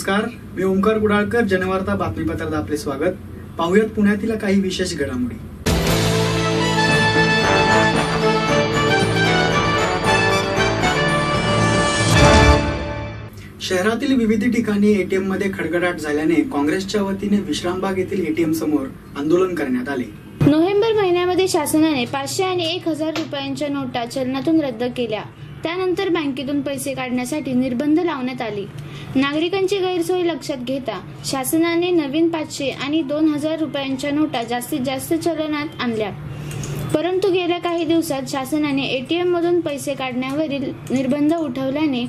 नमस्कार, मी ओमकार गुडाळकर, जनवार्ता बातमीपत्रात आपले स्वागत. पाहुयात पुण्यातील काही विशेष घडामोडी. शहरातील विविध ठिकाणी एटीएम मध्ये खडखडाट झाल्याने काँग्रेसच्या वतीने विश्रामबाग येथील एटीएम समोर आंदोलन करण्यात आले. नोव्हेंबर महिन्यामध्ये शासनाने 500 आणि 1000 रुपयांच्या नोटा चलनातून रद्द केल्या. त्यानंतर बँकेतून पैसे काढण्यासाठी निर्बंध लावण्यात आले. नागरिकांची गैरसोय लक्षात घेता शासनाने नवीन 500 आणि 2000 रुपयांच्या नोटा जास्तीत जास्त चलनात आणल्या. परंतु गेल्या काही दिवसात शासनाने एटीएम मधून पैसे काढण्यावरील निर्बंध उठवल्याने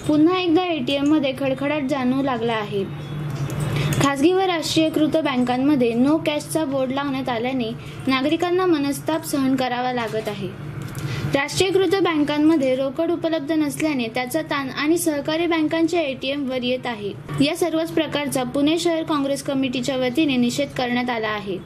पुन्हा एकदा एटीएम मध्ये खडखडाट जाणवू लागला आहे. खासगी व राष्ट्रीयकृत बँकांमध्ये नो कॅशचा बोर्ड लावण्यात आल्याने नागरिकांना मनस्ताप सहन करावा लागत आहे. राष्ट्रीयकृत बँकांमध्ये रोकड उपलब्ध नसल्याने त्याचा ताण आणि सहकारी बँकांच्या एटीएम वर येत आहे. या सर्वच प्रकारचा पुणे शहर काँग्रेस कमिटीच्या वतीने निषेध करण्यात आला आहे.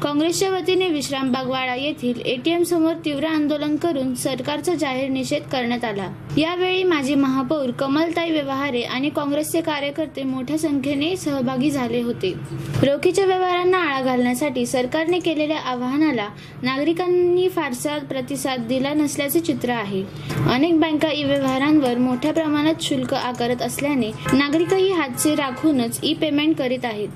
काँग्रेसच्या वतीने विश्रामबाग वाडा येथील एटीएम समोर तीव्र आंदोलन करून सरकारचा जाहीर निषेध करण्यात आला. यावेळी माजी महापौर कमलताई व्यवहारे आणि काँग्रेसचे कार्यकर्ते मोठ्या संख्येने सहभागी झाले होते. रोखीच्या व्यवहारांना आळा घालण्यासाठी सरकारने केलेल्या आवाहनाला नागरिकांनी फारसा प्रतिसाद दिला नसल्याचे चित्र आहे. अनेक बँका ई व्यवहारांवर मोठ्या प्रमाणात शुल्क आकारत असल्याने नागरिकही हातचे राखूनच ई पेमेंट करीत आहेत.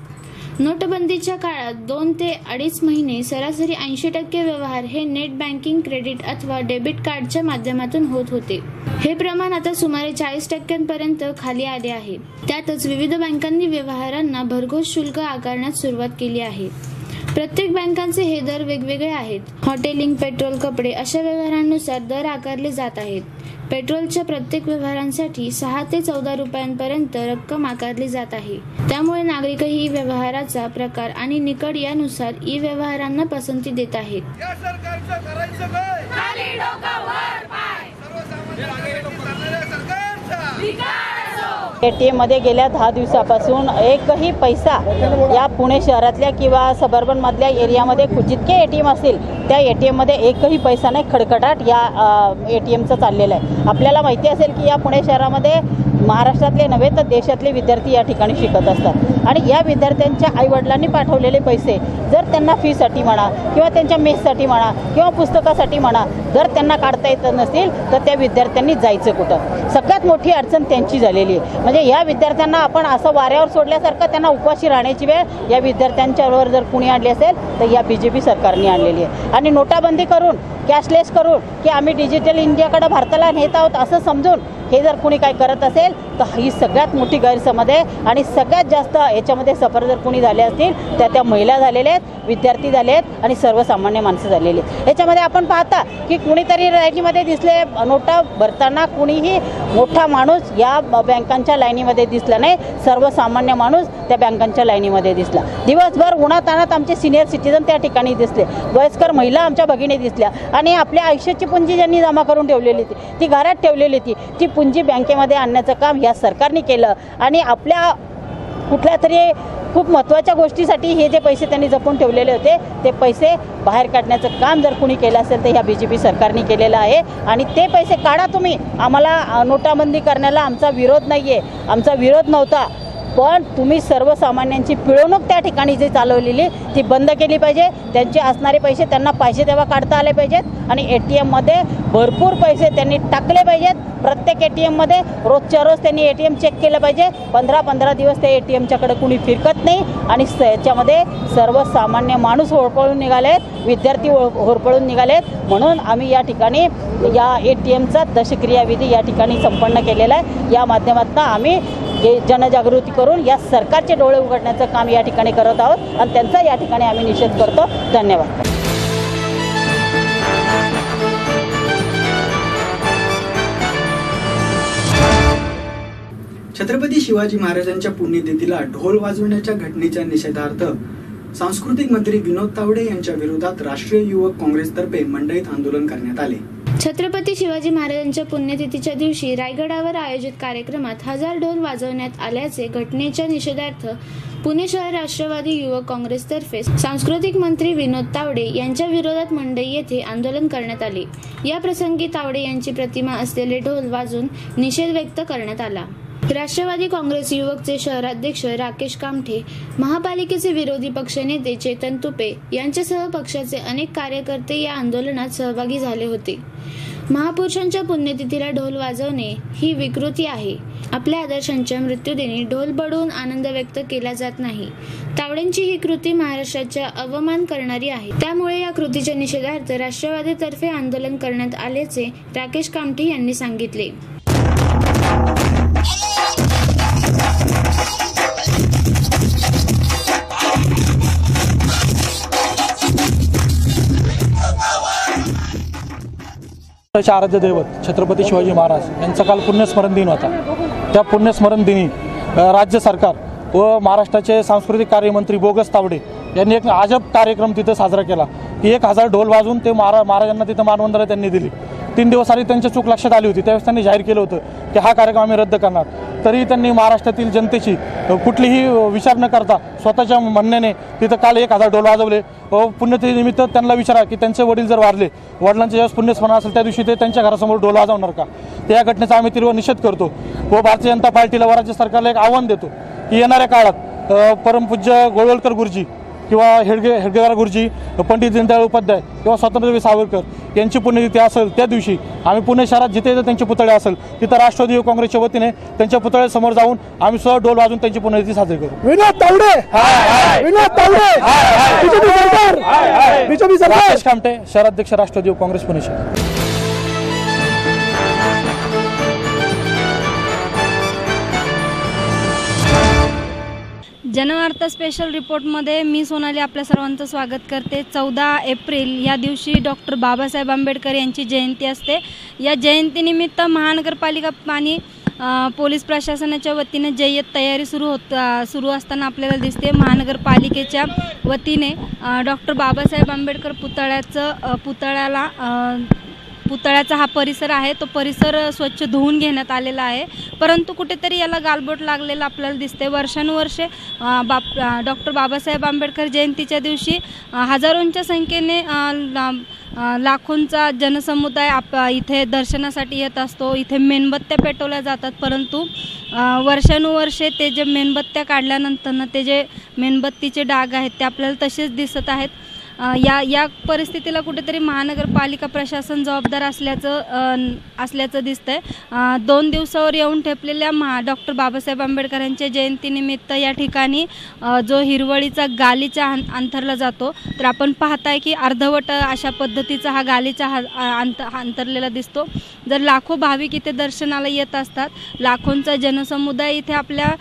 नोटबंदीच्या काळात 2 ते 2.5 महिने सरासरी 80% व्यवहार हे नेट बँकिंग, क्रेडिट अथवा डेबिट कार्डच्या माध्यमातून होत होते. हे प्रमाण आता सुमारे 40% खाली आले आहे. त्यातच विविध बँकांनी व्यवहारांना भरघोस शुल्क आकारण्यास सुरुवात केली आहे. प्रत्येक बँकांचे हे दर वेगवेगळे आहेत. हॉटेलिंग, पेट्रोल, कपडे अशा व्यवहारांनुसार दर आकारले जात आहेत. पेट्रोलच्या प्रत्येक व्यवहारांसाठी 6 ते 14 रुपयांपर्यंत रक्कम आकारली जात आहे. त्यामुळे नागरिकही व्यवहाराचा प्रकार आणि निकड यानुसार ई व्यवहारांना पसंती देत आहेत. एटीएम मध्ये गेल्या 10 दिवसापासून एकही पैसा या पुणे शहरातल्या किंवा सबर्बन मधल्या एरियामध्ये जितके एटीएम असतील त्या एटीएम मध्ये एकही पैसा नाही. खडखडाट या एटीएमचं चाललेलं आहे. आपल्याला माहिती असेल की या पुणे शहरामध्ये महाराष्ट्रातले नव्हे तर देशातले विद्यार्थी या ठिकाणी शिकत असतात आणि या विद्यार्थ्यांच्या आईवडिलांनी पाठवलेले पैसे जर त्यांना फीसाठी म्हणा किंवा त्यांच्या मेससाठी म्हणा किंवा पुस्तकासाठी म्हणा जर त्यांना काढता येत नसतील तर त्या विद्यार्थ्यांनी जायचं कुठं? सगळ्यात मोठी अडचण त्यांची झालेली आहे. म्हणजे या विद्यार्थ्यांना आपण असं वाऱ्यावर सोडल्यासारखं त्यांना उपवाशी राहण्याची वेळ या विद्यार्थ्यांच्यावर जर कुणी आणली असेल तर या BJP सरकारने आणलेली आहे. आणि नोटाबंदी करून कॅशलेस करून की आम्ही डिजिटल इंडियाकडे भारताला नेत आहोत असं समजून हे जर कुणी काय करत असेल तर ही सगळ्यात मोठी गैरसमज आहे. आणि सगळ्यात जास्त याच्यामध्ये सफर जर कुणी झाले असतील तर त्या महिला झालेल्या आहेत, विद्यार्थी झाले आहेत आणि सर्वसामान्य माणसं झालेली आहेत. याच्यामध्ये आपण पाहता की कुणीतरी लाईनीमध्ये दिसले नोटा भरताना, कुणीही मोठा माणूस या बँकांच्या लाईनीमध्ये दिसला नाही. सर्वसामान्य माणूस त्या बँकांच्या लाईनीमध्ये दिसला. दिवसभर उन्हातानात आमचे सिनियर सिटीजन त्या ठिकाणी दिसले, वयस्कर महिला आमच्या भगिनी दिसल्या आणि आपल्या आयुष्याची पुंजी ज्यांनी जमा करून ठेवलेली होती ती घरात ठेवलेली होती ती पुंजी बँकेमध्ये आणण्याचं काम या सरकारने केलं. आणि आपल्या कुठल्या तरी खूप महत्त्वाच्या गोष्टीसाठी हे जे पैसे त्यांनी जपून ठेवलेले होते ते पैसे बाहेर काढण्याचं काम जर कुणी केलं असेल तर ह्या BJP सरकारने केलेलं आहे. आणि ते पैसे काढा तुम्ही. आम्हाला नोटाबंदी करण्याला आमचा विरोध नाही आहे, आमचा विरोध नव्हता, पण तुम्ही सर्वसामान्यांची पिळवणूक त्या ठिकाणी जी चालवलेली ती बंद केली पाहिजे. त्यांचे असणारे पैसे त्यांना पाहिजे तेव्हा काढता आले पाहिजेत आणि एटीएममध्ये भरपूर पैसे त्यांनी टाकले पाहिजेत. प्रत्येक एटीएममध्ये रोजच्या रोज त्यांनी एटीएम चेक केलं पाहिजे. 15-15 दिवस त्या एटीएमच्याकडे कुणी फिरकत नाही आणि याच्यामध्ये सर्वसामान्य माणूस होरपळून निघालेत, विद्यार्थी होरपळून निघालेत. म्हणून आम्ही या ठिकाणी या एटीएमचा दशक्रियाविधी या ठिकाणी संपन्न केलेला आहे. या माध्यमातून आम्ही जनजागृती करून या सरकारचे डोळे उघडण्याचं काम या ठिकाणी करत आहोत आणि त्यांचा या ठिकाणी आम्ही निषेध करतो. धन्यवाद. छत्रपती शिवाजी महाराजांच्या पुण्यतिथीला ढोल वाजवण्याच्या घटनेच्या निषेधार्थ सांस्कृतिक मंत्री विनोद तावडे यांच्या विरोधात राष्ट्रीय युवक काँग्रेसतर्फे मंडईत आंदोलन करण्यात आले. छत्रपती शिवाजी महाराजांच्या पुण्यतिथीच्या दिवशी रायगडावर आयोजित कार्यक्रमात 1000 ढोल वाजवण्यात आल्याचे घटनेच्या निषेधार्थ पुणे शहर राष्ट्रवादी युवक काँग्रेसतर्फे सांस्कृतिक मंत्री विनोद तावडे यांच्या विरोधात मंडई येथे आंदोलन करण्यात आले. या प्रसंगी तावडे यांची प्रतिमा असलेले ढोल वाजवून निषेध व्यक्त करण्यात आला. राष्ट्रवादी काँग्रेस युवकचे शहराध्यक्ष राकेश कामठे, महापालिकेचे विरोधी पक्षनेते चेतन तुपे यांच्यासह पक्षाचे अनेक कार्यकर्ते या आंदोलनात सहभागी झाले होते. महापुरुषांच्या पुण्यतिथीला ढोल वाजवणे ही विकृती आहे. आपल्या आदर्शांच्या मृत्यूदिनी ढोल बडवून आनंद व्यक्त केला जात नाही. तावडेंची ही कृती महाराष्ट्राचा अवमान करणारी आहे. त्यामुळे या कृतीच्या निषेधार्थ राष्ट्रवादीतर्फे आंदोलन करण्यात आल्याचे राकेश कामठे यांनी सांगितले. आराध्य दैवत छत्रपती शिवाजी महाराज यांचा काल पुण्यस्मरण दिन होता. त्या पुण्यस्मरण दिनी राज्य सरकार व महाराष्ट्राचे सांस्कृतिक कार्यमंत्री बोगस तावडे यांनी एक अजब कार्यक्रम तिथे साजरा केला की 1000 ढोल वाजवून ते महाराजांना तिथे मानवंदना त्यांनी दिली. 3 दिवस आधी त्यांची चूक लक्षात आली होती. त्यावेळेस त्यांनी जाहीर केलं होतं की हा कार्यक्रम आम्ही रद्द करणार. तरी त्यांनी महाराष्ट्रातील जनतेची कुठलीही विचार न करता स्वतःच्या म्हणण्याने तिथं काल 1000 ढोल वाजवले. पुण्यतिथीनिमित्त त्यांना विचारा की त्यांचे वडील जर वारले, वडिलांचे ज्यावेळेस पुण्यस्मरण असेल त्या दिवशी ते त्यांच्या घरासमोर ढोल वाजवणार का? त्या घटनेचा आम्ही तीव्र निषेध करतो व भारतीय जनता पार्टीला व राज्य सरकारला एक आव्हान देतो की येणाऱ्या काळात परमपूज्य गोळवलकर गुरुजी किंवा हेडगेवार गुरुजी, पंडित दीनदयाळ उपाध्याय किंवा स्वातंत्र्यवीर सावरकर यांची पुण्यतिथी असेल त्या दिवशी आम्ही पुणे शहरात जिथे त्यांचे पुतळे असेल तिथं राष्ट्रवादी युवक काँग्रेसच्या वतीने त्यांच्या पुतळ्यासमोर जाऊन आम्ही स्वतः ढोल वाजवून त्यांची पुण्यतिथी साजरी करू. विनोद तावडे, विनोद तावडे, राकेश कामठे, शहराध्यक्ष राष्ट्रवादी युवक काँग्रेस पुणे शहर. जनवार्ता स्पेशल रिपोर्टमध्ये मी सोनाली आपल्या सर्वांचं स्वागत करते. 14 एप्रिल या दिवशी डॉक्टर बाबासाहेब आंबेडकर यांची जयंती असते. या जयंतीनिमित्त महानगरपालिका आणि पोलीस प्रशासनाच्या वतीने जय्यत तयारी सुरू असताना आपल्याला दिसते. महानगरपालिकेच्या वतीने डॉक्टर बाबासाहेब आंबेडकर पुतळ्याचा हा परिसर आहे तो परिसर स्वच्छ धुवून घेण्यात आलेला आहे. परंतु कुठेतरी याला गालबोट लागलेला आपल्याला दिसते. वर्षानुवर्षे डॉक्टर बाबासाहेब आंबेडकर जयंतीच्या दिवशी हजारोंच्या संख्येने लाखोंचा जनसमुदाय इथे दर्शनासाठी येत असतो. इथे मेणबत्त्या पेटवल्या जातात. परंतु वर्षानुवर्षे ते जे मेणबत्त्या काढल्यानंतर ते जे मेणबत्तीचे डाग आहेत ते आपल्याला तसेच दिसत आहेत. या परिस्थितीला कुठेतरी महानगरपालिका प्रशासन जबाबदार असल्याचं दिसतंय. 2 दिवसावर येऊन ठेपलेल्या डॉक्टर बाबासाहेब आंबेडकर यांच्या जयंतीनिमित्त या ठिकाणी जो हिरवळीचा गालिचा अंथरला जातो तर आपण पाहताय की अर्धवट अशा पद्धतीचा हा गालिचा अंथरलेला दिसतो. जर लाखो भाविक इथे दर्शनाला येत असतात, लाखोंचा जनसमुदाय इथे आपल्या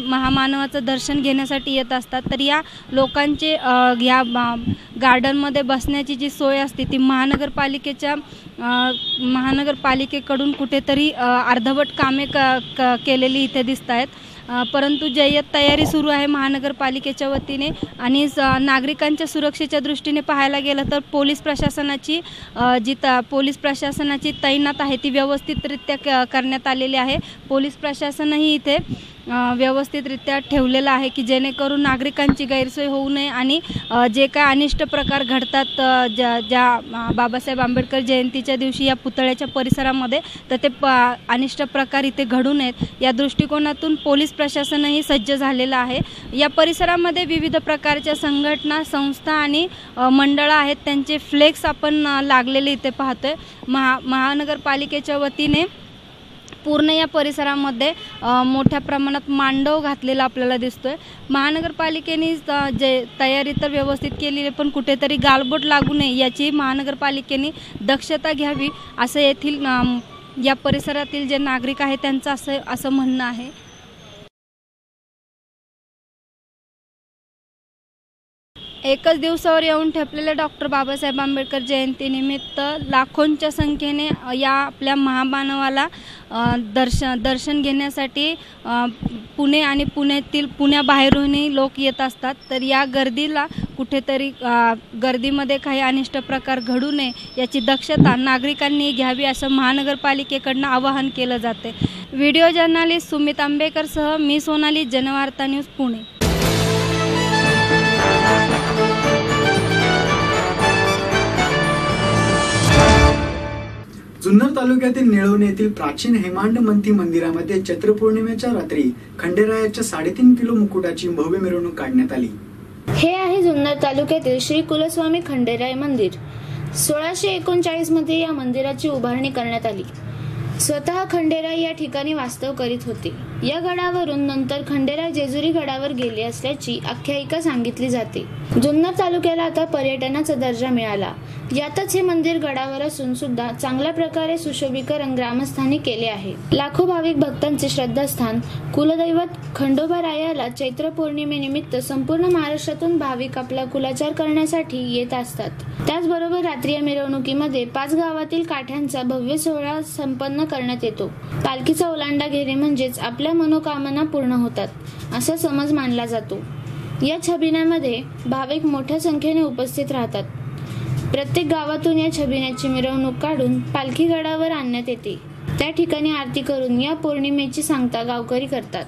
महामानवाचं दर्शन घेण्यासाठी येत असतात, तर या लोकांचे या गार्डनमध्ये बसण्याची जी सोय असते ती महानगरपालिकेकडून कुठेतरी अर्धवट कामे केलेली इथे दिसत आहेत. परंतु जय्यत तयारी सुरू आहे महानगरपालिकेच्या वतीने आणि नागरिकांच्या सुरक्षेच्या दृष्टीने पाहायला गेलं तर पोलीस प्रशासनाची तैनात आहे ती व्यवस्थितरित्या करण्यात आलेली आहे. पोलीस प्रशासनही इथे व्यवस्थितरित्या ठेवलेलं आहे की जेणेकरून नागरिकांची गैरसोय होऊ नये आणि जे काय अनिष्ट प्रकार घडतात ज्या बाबासाहेब आंबेडकर जयंतीच्या दिवशी या पुतळ्याच्या परिसरामध्ये तर ते अनिष्ट प्रकार इथे घडू नयेत या दृष्टिकोनातून पोलीस प्रशासनही सज्ज झालेलं आहे. या परिसरामध्ये विविध प्रकारच्या संघटना, संस्था आणि मंडळं आहेत. त्यांचे फ्लेक्स आपण लागलेले इथे पाहतोय. महानगरपालिकेच्या वतीने पूर्ण या परिसरामध्ये मोठ्या प्रमाणात मांडव घातलेला आपल्याला दिसतोय. महानगरपालिकेने जे तयारी तर व्यवस्थित केलेली आहे पण कुठेतरी गालबोट लागू नये याची महानगरपालिकेने दक्षता घ्यावी असं येथील या परिसरातील जे नागरिक आहेत त्यांचं असं म्हणणं आहे. एकच दिवसावर येऊन ठेपलेल्या डॉक्टर बाबासाहेब आंबेडकर जयंतीनिमित्त लाखोंच्या संख्येने या आपल्या महामानवाला दर्शन घेण्यासाठी पुणे आणि पुण्याबाहेरूनही लोक येत असतात. तर या गर्दीला कुठेतरी गर्दीमध्ये काही अनिष्ट प्रकार घडू नये याची दक्षता नागरिकांनी घ्यावी असं महानगरपालिकेकडनं आवाहन केलं जाते. व्हिडिओ जर्नलिस्ट सुमित आंबेकरसह मी सोनाली, जनवार्ता न्यूज, पुणे. जुन्नर तालुक्यातील निळवणे येथील प्राचीन हेमांडमंथी मंदिरामध्ये चैत्र पौर्णिमेच्या रात्री खंडेरायाच्या 3.5 किलो मुकुटाची भव्य मिरवणूक काढण्यात आली। हे आहे जुन्नर तालुक्यातील श्री कुलस्वामी खंडेराय मंदिर। 1639 मध्ये या मंदिराची उभारणी करण्यात आली। स्वतः खंडेराय या ठिकाणी वास्तव करीत होते। या गडावरून नंतर खंडेराय जेजुरी गडावर गेले असल्याची आख्यायिका सांगितली जाते। जुन्नर तालुक्याला आता पर्यटनाचा दर्जा मिळाला। यातच हे मंदिर गडावर असून सुद्धा चांगल्या प्रकारे सुशोभीकरण ग्रामस्थांनी केले आहे। लाखो भाविक भक्तांचे श्रद्धास्थान कुलदैवत खंडोबारायाला चैत्र पौर्णिमेनिमित्त संपूर्ण महाराष्ट्रातून भाविक आपला कुलाचार करण्यासाठी येत असतात। त्याचबरोबर रात्री या मिरवणुकीमध्ये 5 गावातील काठ्यांचा भव्य सोहळा संपन्न करण्यात येतो। पालखीचा ओलांडा घेणे म्हणजेच आपल्या मनोकामना पूर्ण होतात असा समज मानला जातो। या छबिन्यामध्ये भाविक मोठ्या संख्येने उपस्थित राहतात। प्रत्येक गावातून या छबिन्याची मिरवणूक काढून पालखी गडावर आणण्यात येते। त्या ठिकाणी आरती करून या पौर्णिमेची सांगता गावकरी करतात।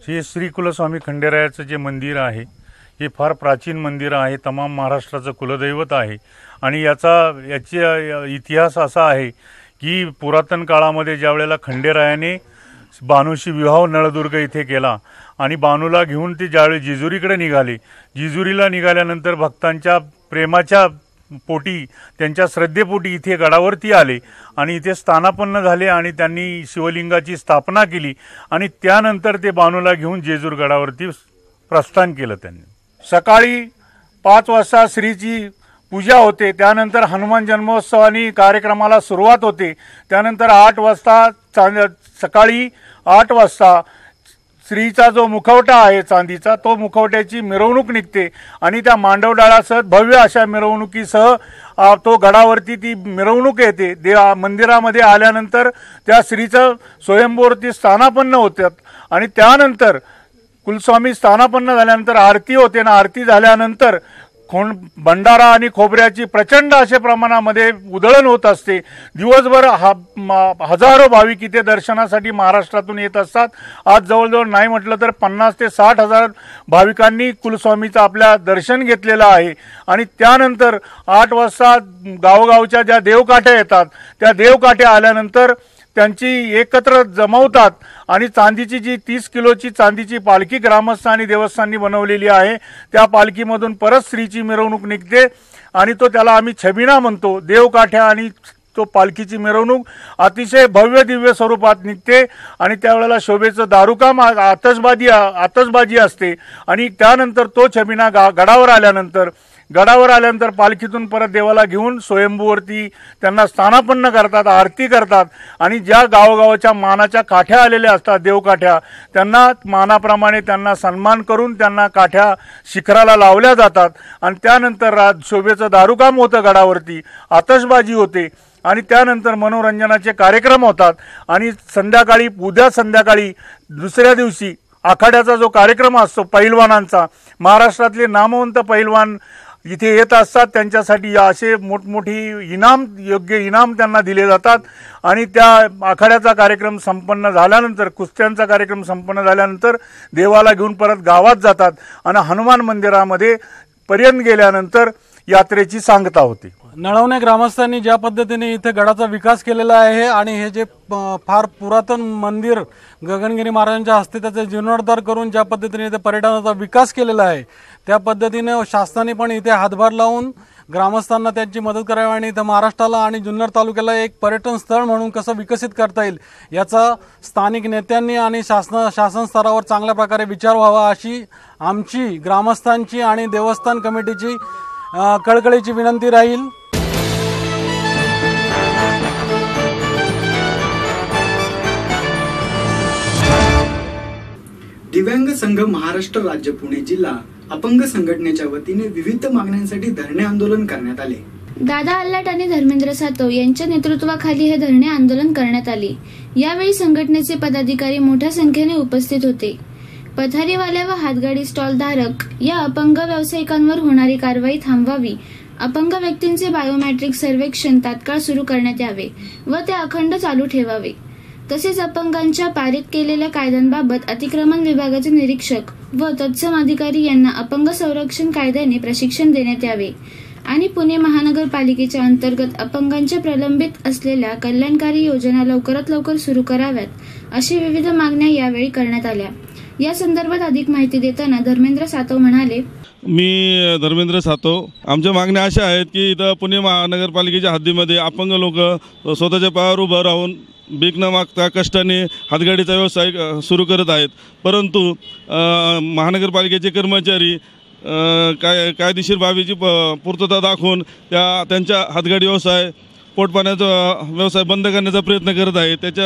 हे श्री कुलस्वामी खंडेरायाचं जे मंदिर आहे हे फार प्राचीन मंदिर आहे। तमाम महाराष्ट्राचं कुलदैवत आहे आणि याचा इतिहास असा आहे की पुरातन काळामध्ये ज्या वेळेला खंडेरायाने बानूशी विवाह नळदुर्ग इथे केला आणि बानूला घेऊन ते ज्यावेळी जेजुरीकडे निघाले, जेजुरीला निघाल्यानंतर भक्तांच्या प्रेमाच्या पोटी त्यांच्या श्रद्धेपोटी इथे गडावरती आले आणि इथे स्थानापन्न झाले आणि त्यांनी शिवलिंगाची स्थापना केली आणि त्यानंतर ते बानूला घेऊन जेजूर गडावरती प्रस्थान केलं। त्यांनी सकाळी 5 वाजता श्रीची पूजा होते, त्यानंतर हनुमान जन्मोत्सवानी कार्यक्रमाला सुरुवात होते, त्यानंतर 8 वाजता सकाळी 8 वाजता श्रीचा जो मुखवटा आहे चांदीचा तो मुखवट्याची मिरवणूक निघते आणि त्या मांडवडाळासह भव्य अशा मिरवणुकीसह तो गडावरती ती मिरवणूक येते। मंदिरामध्ये आल्यानंतर त्या श्रीचं स्वयंभूवरती स्थानापन्न होतात आणि त्यानंतर कुलस्वामी स्थानापन्न झाल्यानंतर आरती होते ना, आरती झाल्यानंतर भंडारा आणि खोबऱ्याची प्रचंड अशा प्रमाणामध्ये उधळण होत असते। दिवसभर हजारो भाविक इथे दर्शनासाठी महाराष्ट्रातून येत असतात। आज जवळजवळ नाही म्हटलं तर 50 ते 60 हजार भाविकांनी कुलस्वामीचं आपल्या दर्शन घेतलेलं आहे आणि त्यानंतर 8 वाजता गावोगावच्या ज्या देवकाठ्या येतात त्या देवकाठ्या आल्यानंतर त्यांची एकत्र जमवतात आणि चांदीची जी 30 किलोची चांदीची पालखी ग्रामस्थांनी देवस्थांनी बनवलेली आहे त्या पालखीमधून परत श्रीची मिरवणूक निघते आणि त्याला आम्ही छबिना म्हणतो। देवकाठ्या आणि तो पालखीची मिरवणूक अतिशय भव्य दिव्य स्वरूपात निघते आणि त्यावेळेला शोभेचं दारुकाम आतषबाजी असते आणि त्यानंतर तो छबिना गडावर आल्यानंतर पालखीतून परत देवाला घेऊन स्वयंभूवरती त्यांना स्थानापन्न करतात, आरती करतात आणि ज्या गावोगावच्या मानाच्या काठ्या आलेल्या असतात देवकाठ्या त्यांना मानाप्रमाणे त्यांना सन्मान करून त्यांना काठ्या शिखराला लावल्या जातात आणि त्यानंतर शोभेचं दारुकाम होतं, गडावरती आतषबाजी होते आणि त्यानंतर मनोरंजनाचे कार्यक्रम होतात आणि उद्या संध्याकाळी दुसऱ्या दिवशी आखाड्याचा जो कार्यक्रम असतो पैलवानांचा, महाराष्ट्रातले नामवंत पैलवान इथे येत असतात, त्यांच्यासाठी असे मोठमोठी योग्य इनाम त्यांना दिले जातात आणि त्या आखाड्याचा कार्यक्रम संपन्न झाल्यानंतर कुस्त्यांचा कार्यक्रम संपन्न झाल्यानंतर देवाला घेऊन परत गावात जातात आणि हनुमान मंदिरामध्ये पर्यंत गेल्यानंतर यात्रेची सांगता होते। नळवणे ग्रामस्थांनी ज्या पद्धतीने इथे गडाचा विकास केलेला आहे आणि हे जे फार पुरातन मंदिर गगनगिरी महाराजांच्या हस्ते त्याचे जीर्णोद्धार करून ज्या पद्धतीने इथे पर्यटनाचा विकास केलेला आहे त्या पद्धतीने शासनाने पण इथे हातभार लावून ग्रामस्थांना त्यांची मदत करावी आणि इथं महाराष्ट्राला आणि जुन्नर तालुक्याला एक पर्यटन स्थळ म्हणून कसं विकसित करता येईल याचा स्थानिक नेत्यांनी आणि शासन स्तरावर चांगल्या प्रकारे विचार व्हावा अशी आमची ग्रामस्थांची आणि देवस्थान कमिटीची कळकळीची विनंती राहील। दिव्यांग संघ महाराष्ट्र राज्य पुणे जिल्हा अपंग संघटनेच्या वतीने विविध मागण्यांसाठी धरणे आंदोलन करण्यात आले. दादा आल्हाट आणि धर्मेंद्र सातव यांच्या नेतृत्वाखाली हे धरणे आंदोलन करण्यात आले. यावेळी संघटनेचे पदाधिकारी मोठ्या संख्येने उपस्थित होते. पथारीवाले व हातगाडी स्टॉल धारक या अपंग व्यावसायिकांवर होणारी कारवाई थांबवावी, अपंग व्यक्तींचे बायोमेट्रिक सर्वेक्षण तात्काळ सुरू करण्यात यावे व ते अखंड चालू ठेवावे. तसेच अपंगांच्या पारित केलेल्या कायद्यांबाबत अतिक्रमण विभागाचे निरीक्षक व तत्सम अधिकारी यांना अपंग संरक्षण कायद्याने प्रशिक्षण देण्यात यावे आणि पुणे महानगरपालिकेच्या अंतर्गत अपंगांच्या प्रलंबित असलेल्या कल्याणकारी योजना लवकरात लवकर सुरू कराव्यात, अशी विविध मागण्या यावेळी करण्यात आल्या. या संदर्भात अधिक माहिती देताना धर्मेंद्र सातव म्हणाले, मी धर्मेंद्र सातव. आमच्या मागण्या अशा आहेत की इथं पुणे महानगरपालिकेच्या हद्दीमध्ये अपंग लोक स्वतःच्या पायावर उभं राहून भीक न मागता कष्टाने हातगाडीचा व्यवसाय सुरू करत आहेत. परंतु महानगरपालिकेचे कर्मचारी कायदेशीर बाबीची पूर्तता दाखवून त्यांच्या हातगाडी व्यवसाय पोटपाण्याचा व्यवसाय बंद करण्याचा प्रयत्न करत आहेत.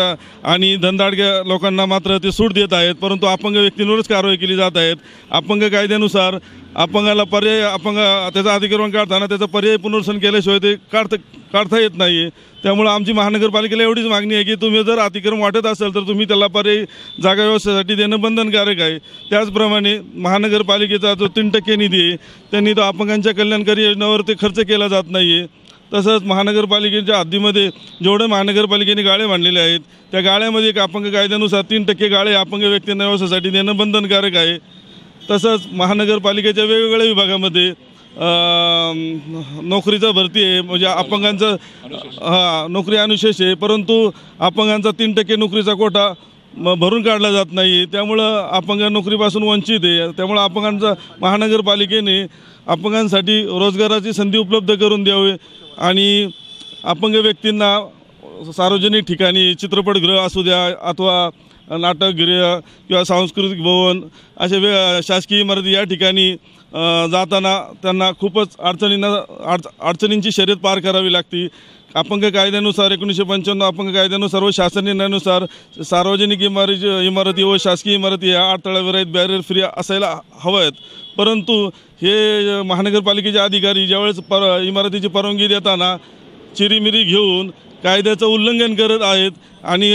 आणि धनदाडक्या लोकांना मात्र ते सूट देत आहेत. परंतु अपंग व्यक्तींवरच कारवाई केली जात आहेत. अपंग कायद्यानुसार अपंगाला पर्याय त्याचं अतिक्रमण काढताना त्याचं पर्याय पुनर्वसन केल्याशिवाय ते काढता येत नाही. त्यामुळे आमची महानगरपालिकेला एवढीच मागणी आहे की तुम्ही जर अतिक्रमण वाटत असेल तर तुम्ही त्याला पर्यायी जागा व्यवस्थेसाठी देणं बंधनकारक आहे. त्याचप्रमाणे महानगरपालिकेचा जो 3% निधी आहे त्यांनी तो अपंगांच्या कल्याणकारी योजनांवर ते खर्च केला जात नाही आहे. तसंच महानगरपालिकेच्या हद्दीमध्ये जेवढे महानगरपालिकेने गाळे बांधलेले आहेत त्या गाळ्यामध्ये अपंग कायद्यानुसार 3% गाळे अपंग व्यक्तींना व्यवसायासाठी देणं बंधनकारक आहे. तसंच महानगरपालिकेच्या वेगवेगळ्या विभागामध्ये नोकरीचा भरती आहे, म्हणजे अपंगांचं नोकरी अनुशेष आहे, परंतु अपंगांचा 3% नोकरीचा कोटा भरून काढला जात नाही. त्यामुळं अपंग नोकरीपासून वंचित आहे. त्यामुळं अपंगांचा महानगरपालिकेने अपंगांसाठी रोजगाराची संधी उपलब्ध करून द्यावी आणि अपंग व्यक्तींना सार्वजनिक ठिकाणी चित्रपटगृह असू द्या अथवा नाटकगृह किंवा सांस्कृतिक भवन अशा शासकीय इमारती या ठिकाणी जाताना त्यांना खूपच अडचणींची शर्यत पार करावी लागते. अपंग कायद्यानुसार 1995 अपंग कायद्यानुसार व शासन निर्णयानुसार सार्वजनिक इमारती व शासकीय इमारती या अडथळ्यावर आहेत, बॅरियर फ्री असायला हवं आहेत. परंतु हे महानगरपालिकेचे अधिकारी ज्यावेळेस इमारतीची परवानगी देताना चिरीमिरी घेऊन कायद्याचं उल्लंघन करत आहेत आणि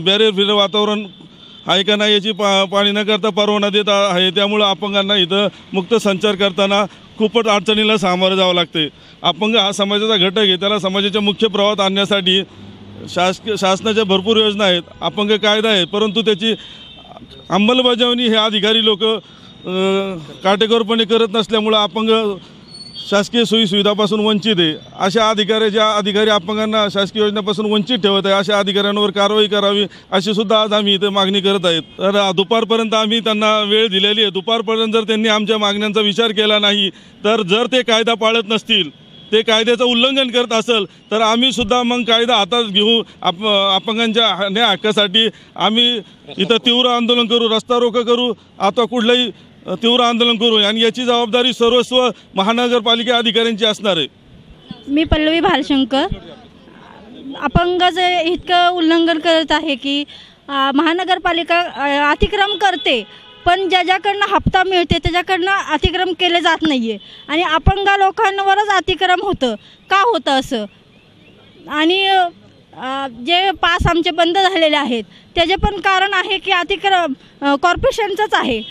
बॅरियर फ्री वातावरण आहे का नाही याची पाणी न करता परवाना देत आहे. त्यामुळं अपंगांना इथं मुक्त संचार करताना खूपच अडचणीला सामोरं जावं लागते. अपंग हा समाजाचा घटक आहे. त्याला समाजाच्या मुख्य प्रवाहात आणण्यासाठी शासनाच्या भरपूर योजना आहेत, अपंग कायदा आहे, परंतु त्याची अंमलबजावणी हे अधिकारी लोक काटेकोरपणे करत नसल्यामुळं अपंग शासकीय सोयीसुविधापासून वंचित आहे. अशा अधिकारी अपंगांना शासकीय योजनेपासून वंचित ठेवत आहे. अशा अधिकाऱ्यांवर कारवाई करावी अशी सुद्धा आज आम्ही इथं मागणी करत आहेत. तर दुपारपर्यंत आम्ही त्यांना वेळ दिलेली आहे. दुपारपर्यंत जर त्यांनी आमच्या मागण्यांचा विचार केला नाही तर जर ते कायदा पाळत नसतील, ते कायद्याचं उल्लंघन करत असेल तर आम्ही सुद्धा मग कायदा हातात घेऊ. अपंगांच्या न्याय हक्कासाठी आम्ही इथं तीव्र आंदोलन करू, रस्ता रोको करू अथवा कुठलंही तीव्र आंदोलन करू आणि याची जबाबदारी सर्वस्व महानगरपालिका अधिकाऱ्यांची असणार आहे. मी पल्लवी भालशंकर. अपंगाचं इतकं उल्लंघन करत आहे की महानगरपालिका अतिक्रम करते, पण ज्याच्याकडनं हप्ता मिळते त्याच्याकडनं अतिक्रम केले जात नाही आहे आणि अपंग लोकांवरच अतिक्रम होतं. का होतं असं? आणि जे पास आमचे बंद झालेले आहेत त्याचे पण कारण आहे की अतिक्रम कॉर्पोरेशनचंच आहे.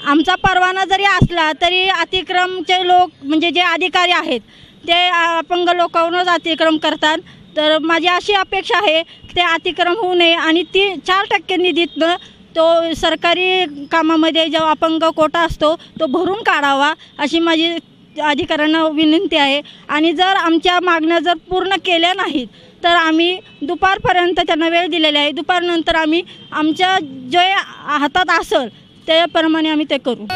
आमचा परवाना जरी असला तरी अतिक्रमचे लोक म्हणजे जे अधिकारी आहेत ते अपंग लोकांवरच अतिक्रम करतात. तर माझी अशी अपेक्षा आहे की ते अतिक्रम होऊ नये आणि 4% निधीतनं तो सरकारी कामामध्ये जो अपंग कोटा असतो तो भरून काढावा अशी माझी अधिकाऱ्यांना विनंती आहे. आणि जर आमच्या मागण्या जर पूर्ण केल्या नाहीत तर आम्ही दुपारपर्यंत त्यांना वेळ दिलेला आहे. दुपारनंतर आम्ही आमच्या जे हातात असेल त्याप्रमाणे आम्ही ते करू.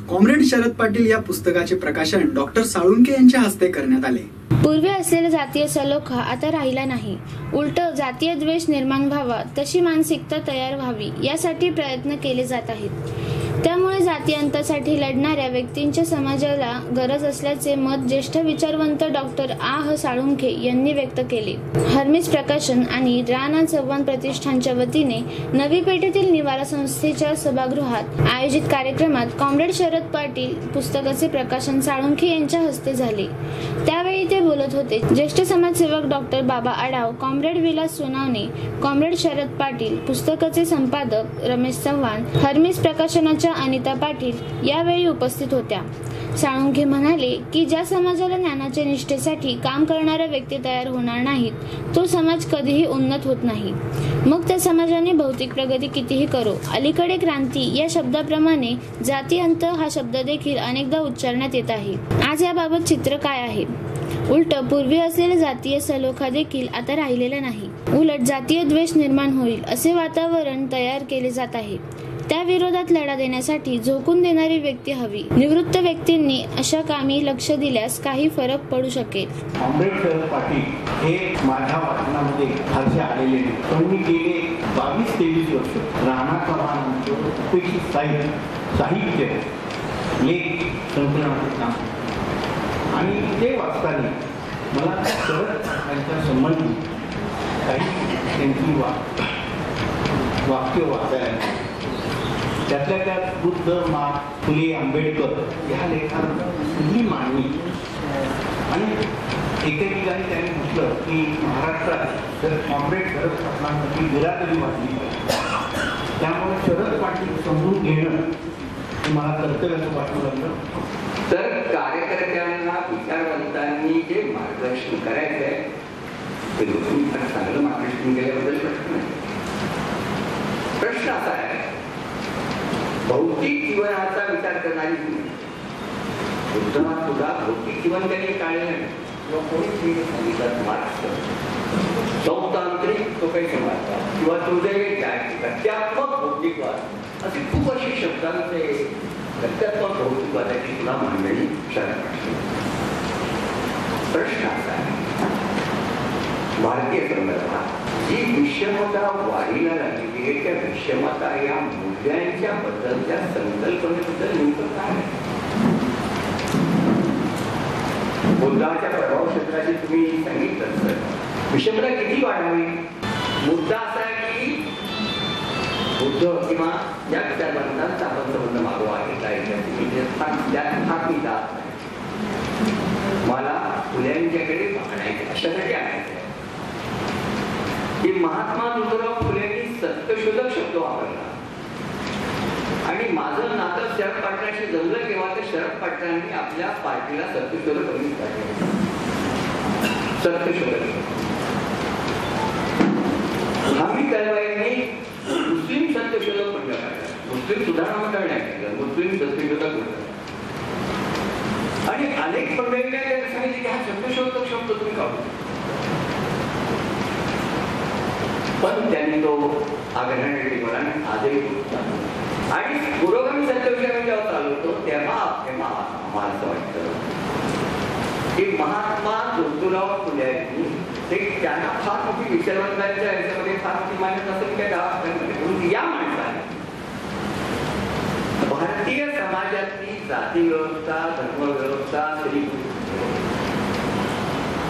कॉम्रेड शरद पाटील या पुस्तकाचे प्रकाशन डॉक्टर साळुंके यांच्या हस्ते करण्यात आले. पूर्वी असलेला जातीय सलोखा आता राहिला नाही. उलट जातीय द्वेष निर्माण व्हावा तशी मानसिकता तयार व्हावी यासाठी प्रयत्न केले जात आहेत. त्यामुळे जाती अंतासाठी लढणाऱ्या व्यक्तींच्या समाजाला गरज असल्याचे मत ज्येष्ठ विचारवंत डॉक्टर आ. साळुंखे यांनी व्यक्त केले. हर्मिस प्रकाशन आणि राणा चव्हाण प्रतिष्ठानच्या वतीने नवी पेठेतील निवारा संस्थेच्या सभागृहात आयोजित कार्यक्रमात कॉम्रेड शरद पाटील पुस्तकाचे प्रकाशन साळुंखे यांच्या हस्ते झाले. त्यावेळी ते बोलत होते. ज्येष्ठ समाजसेवक doctor Baba Adhav, comrade Vilas Sonawane, comrade Sharad Patil, पुस्तकाचे संपादक रमेश चव्हाण, हर्मिस प्रकाशनाच्या अनिता पाटील यावेळी उपस्थित होत्या. साळुंखे म्हणाले की ज्या समाजाला ज्ञानाच्या निष्ठेसाठी काम करणाऱ्या व्यक्ती तयार होणार नाहीत, तो समाज कधीही उन्नत होत नाही. मग त्या समाजाने भौतिक प्रगती कितीही करो. अलीकडे क्रांती या शब्दाप्रमाणे जाती अंत हा शब्द देखील अनेकदा उच्चारण्यात येत आहे. आज याबाबत चित्र काय आहे? उलट पूर्वी असलेला जातीय सलोखा देखील आता राहिलेला नाही. उलट जातीय द्वेष निर्माण होईल असे वातावरण तयार केले जात आहे. त्या विरोधात लढा देण्यासाठी झोकून देणारी व्यक्ती हवी. निवृत्त व्यक्तींनी अशा कामी लक्ष दिल्यास काही फरक पडू शकेल. कॉम्रेड शरद पाटील हे माझ्या वाचनामध्ये फारसे आलेले नाही, पण मी गेले 22-23 वर्ष राणा चव्हाणांचं उपेक्षित साहित्य लेख संकलनाचे काम आणि ते वाचताना मला शरद यांच्या संबंधी काही त्यांची वाक्य वाचायला, त्यातल्या त्यात बुद्ध, मार्क्स, फुले, आंबेडकर ह्या लेखांना कुठली मांडणी आणि एके ठिकाणी त्यांनी म्हटलं की महाराष्ट्रात जर कॉम्रेड शरद पाटलांसाठी बिरादरी वाटली पाहिजे, त्यामुळे शरद पाटील समजून घेणं हे मला कर्तव्याचं वाटू लागलं. तर कार्यकर्त्यांना, विचारवंतांनी जे मार्गदर्शन करायचं आहे ते तुम्ही चांगलं मार्गदर्शन केल्याबद्दल प्रश्न नाही. प्रश्न असा आहे, भौतिक जीवनाचा विचार करणारी बुद्धमात सुद्धा भौतिक जीवन त्यांनी टाळले नाही किंवा कोणी सांगितलं मार्क्स सौतांत्रिक तो काही समाजवाद किंवा दुर्दैवी गत्यात्मक भौतिकवाद असे खूप अशी शब्दांचे गत्यात्मक भौतिकवादाची तुला मांडणी शरद पाटील. प्रश्न असा आहे, भारतीय संदर्भात जी विषमता वाढीला लागलेली आहे त्या विषमता या मूल्यांच्या बद्दलच्या संकल्पनेबद्दल नेमकं काय आहे? बुद्धाच्या प्रभाव क्षेत्राची तुम्ही सांगितलं सर, विषमता किती वाढावी? मुद्दा असा आहे की बुद्ध किंवा या विचारवंतांचा आपण संबंध मागोवा घेतला मी जात नाही. मला फुल्यांच्याकडे बघायचं अशासाठी आणायचं की महात्मा ज्योतिराव फुलेंनी सत्यशोधक शब्द वापरला आणि माझं नातं शरद पाटलांशी जमलं केव्हा तर शरद पाटलांनी आपल्या पार्टीला सत्यशोधक सत्यशोधक हमी तलवाईंनी मुस्लिम सत्यशोधक म्हटलं पाहिजे, मुस्लिम सुधारणा मंडळ नाही केलं, मुस्लिम सत्यशोधक म्हटलं. आणि अनेक मंडळींनी त्यांनी सांगितले की हा सत्यशोधक शब्द तुम्ही काढू, पण त्यांनी तो आग्रहाने टिकवला आणि आजही आणि पुरोगामी सत्यविषय जेव्हा चालवतो तेव्हा आम्हाला असं वाटतं की महात्मा ज्योतिराव फुलेंनी ते त्यांना फार मोठी विचारवंतांच्या याच्यामध्ये फार मोठी मान्यता असेल त्या गावामध्ये या माणसाने भारतीय समाजातली जाती व्यवस्था, धर्मव्यवस्था, स्त्री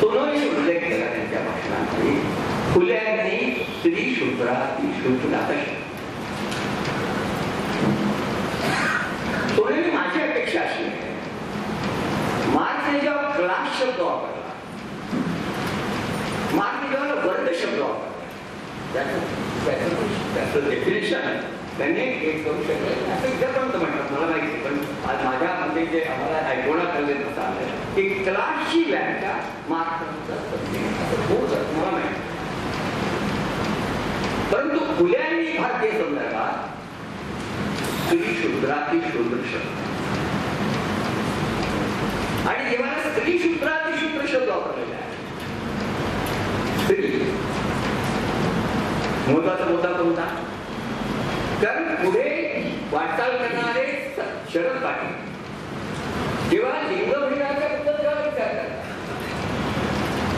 दोनोंही उल्लेख केला त्यांच्या भाषणामध्ये. फुल्यांनी स्त्री शूद्रा ती शूद्रा सोडली. माझी अपेक्षा अशी आहे, मार्क्सने जेव्हा क्लास शब्द वापरला, मार्क्सने जेव्हा वर्ग शब्द वापरला, त्याचं डेफिनेशन त्यांनी एक करू शकलं असं इतरपर्यंत म्हणतात मला माहिती, पण आज माझ्या मध्ये जे आम्हाला ऐकवण्यात आलेलं असं आलं की क्लासची व्याख्या मार्क्सचा मला माहिती. परंतु फुल्यांनी भारतीय संदर्भात स्त्री शूद्राती शूद्र शब्द आणि जेव्हा स्त्री शूद्राती शूद्र शब्द वापरलेला आहे, स्त्री महत्वाचा मुद्दा कोणता? कारण पुढे वाटचाल करणारे शरद पाटील जेव्हा लिंगभेदाच्या बद्दल जेव्हा विचार करतात,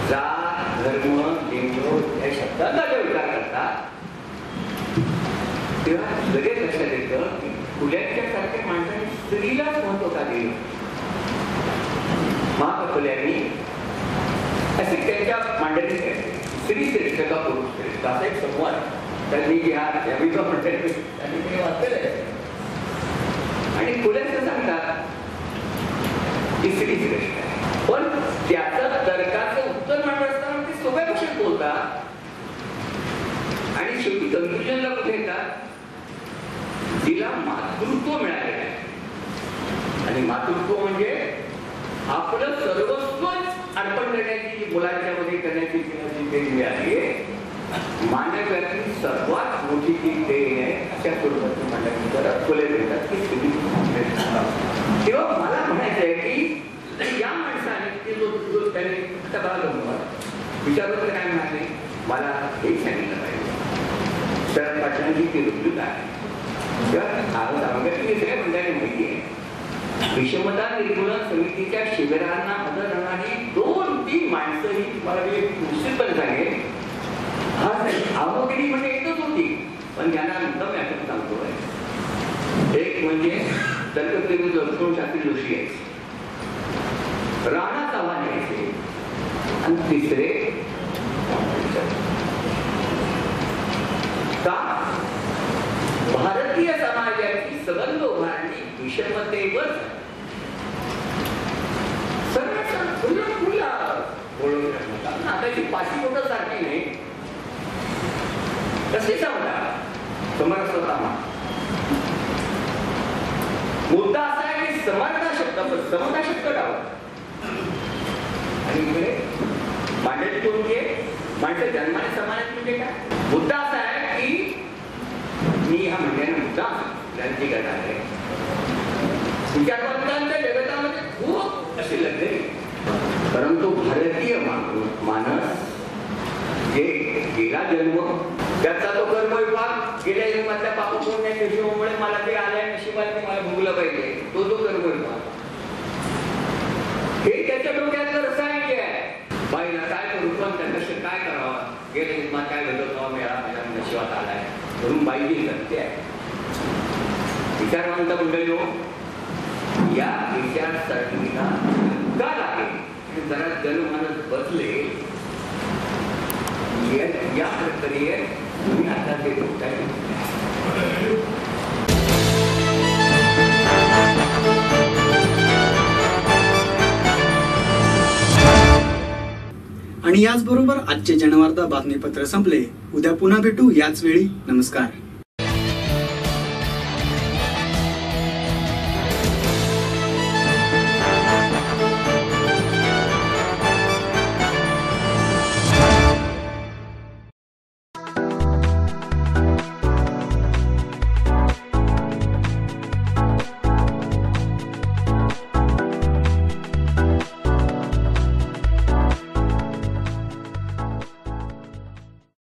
जात, धर्म, लिंग या शब्दांचा जेव्हा विचार करतात तेव्हा लगेच लक्षात येतं की फुल्यांच्या महाकौशल्यांनी असे त्यांच्या मांडणी केली. स्त्री श्रेष्ठ का पुरुष श्रेष्ठ असा एक संवाद त्यांनी याविका मंडळी त्यांनी ते वाचलेलं आहे. आणि पुढे ते सांगतात की स्त्री श्रेष्ठ आहे, पण त्याचं तर्काचं उत्तर मांडत असताना ते सोप्या भाषेत बोलतात आणि शेवटी कन्क्लुजनला कुठे येतात, तिला मातृत्व मिळालेलं आहे. आणि मातृत्व म्हणजे आपलं सर्वस्व अर्पण करण्याची, मुलांच्या मध्ये करण्याची देण मिळाली आहे. मानवाची सर्वात मोठी ती देण आहे अशा स्वरूपाची म्हणण्यानंतर फुले देतात की तुम्ही. तेव्हा मला म्हणायचं आहे की या माणसाने ते जो त्यांनी विचारलं तर काय म्हणाले, मला हे सांगितलं पाहिजे शरद पाटलांची ती रुजूक आहे. सगळ्या मंडळाने माहिती आहे, विषमता निर्मूलन समितीच्या शिबिरांना हजर राहणारी 2-3 माणसं ही तुम्हाला मी निश्चितपणे सांगेन. हा आवडली म्हणजे एकच होती, पण त्यांना मुद्दाम यातून सांगतोय. एक म्हणजे तर्कप्रेमी दर्शन शास्त्री जोशी आहे, राणा चव्हाण यायचे, आणि तिसरे का भारतीय समाजाची सबंध उभारणी विषमतेवर आताची 5 बोटं सारखी नाही कशी सांगता समर्थ. मुद्दा असा आहे की समता शब्द डाव आणि इकडे मांडणी कोणती आहे, माणसं जन्माने समान म्हणजे काय. मुद्दा असा आहे की मी हा म्हणण्याने मुद्दा क्रांती करणार आहे. विचारवंतांच्या जगतामध्ये खूप असे लग्न, परंतु भारतीय मानस जे गेला जन्म त्याचा तो कर्मविभाग गेल्या जन्मातल्या पापपुण्याच्या हिशोबामुळे मला ते आल्या नशिबाने मला भोगलं पाहिजे, तो कर्मविभाग हे त्याच्या डोक्यातलं रसायन जे आहे. बाईला काय करू पण त्यांना काय करावं, गेल्या जन्मात काय घडवतो मिळा माझ्या नशिबात आलाय म्हणून बाईची सत्य आहे. विचारवंत मंडळी या विचारसरणीला का लागेल जरा जनमानस बदले या प्रक्रियेत तुम्ही आता ते आणि याचबरोबर आजचे जनवार्ता बातमीपत्र संपले. उद्या पुन्हा भेटू याच वेळी. नमस्कार.